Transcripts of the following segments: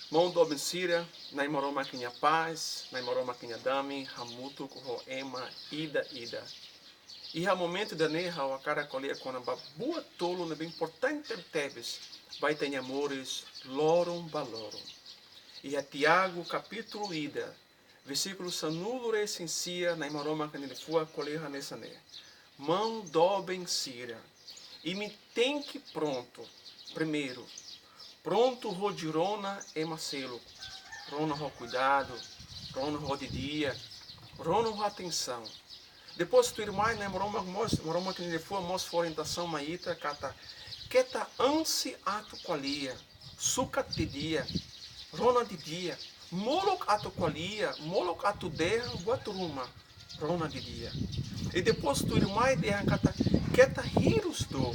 Mondo obensira, naimoroma kinha paz, naimoroma kinha dami, hamutu kuho ema, ida. E a momento da neha, a cara colher com a boa tolo, bem importante tebes, vai ter amores, lorum valorum. E a Tiago, capítulo ida, versículo sanulo essencia, naimoroma kinha fua colher nessa ne. Mão dobem sira, e me tem que pronto, primeiro, pronto rodirona e macelo, rona ro cuidado, rona ro de dia, rona ro atenção. Depois tu irmã, né, moroma que lhe foi mos orientação maíta, keta ansi atu qualia, suca de dia, rona de dia, molok atu qualia, molok atu derra, guaturuma, rona de dia. E depois tu irmã, keta hirus do,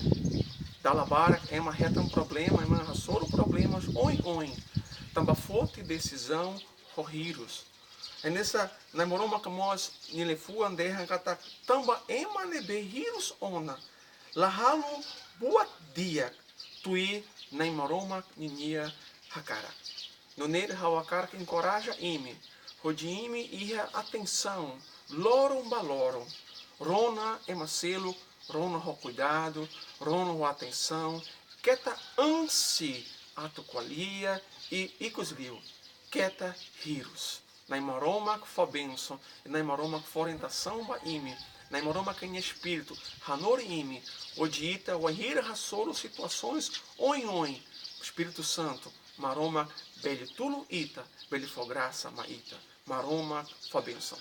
Dalabara é uma reta um problema, é uma soro problemas, oi. Tamba forte decisão, horríros. É nessa, na moroma que nós, nilefu anderra, kata tamba ema nebe hirus ona. Lahalo boa dia, tui na moroma ninia hakara. No nele hawakara que encoraja ime, rodime e atenção, lorum balorum. Rona emaselo, rona ho cuidado, rona ho atenção, keta ansi atuqualia e icosliu, keta hirus. Na maroma que for bênção, na maroma que for orientação ba ime, na maroma que em espírito, hanor ime, odiita, o ahira hasoro situações, oi, Espírito Santo, maroma, beli tulo ita, beli for graça maita, maroma for bênção.